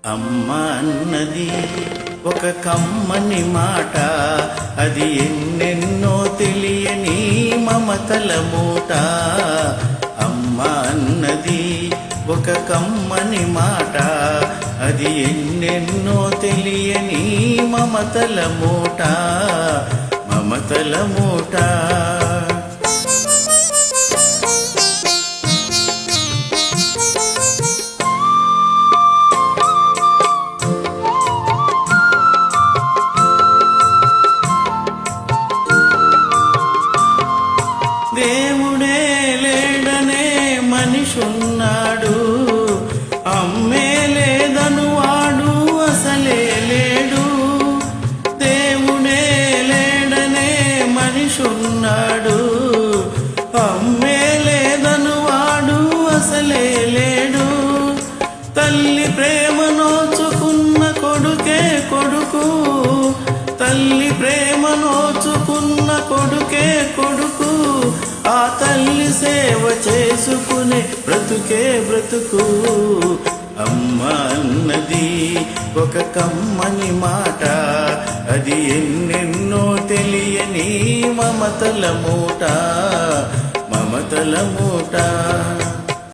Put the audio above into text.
అమ్మ అన్నది ఒక కమ్మని మాట, అది ఎన్నెన్నో తెలియని మమతల మూట. అమ్మ అన్నది ఒక కమ్మని మాట, అది ఎన్నెన్నో తెలియని మమతల మూట, మమతల మూట. దేవుడే లేడనే మనిషున్నాడు, అమ్మే లేదను వాడు అసలే లేడు. దేవుడే లేడనే మనిషున్నాడు, అమ్మే లేదను వాడు అసలే లేడు. తల్లి ప్రేమ నోచుకున్న కొడుకే కొడుకు, తల్లి ప్రేమ నోచుకున్న కొడుకే కొడుకు. ఆ తల్లి సేవ చేసుకునే బ్రతుకే బ్రతుకు. అమ్మ అన్నది ఒక కమ్మని మాట, అది ఎన్నెన్నో తెలియని మమతల మూట, మమతల మూట.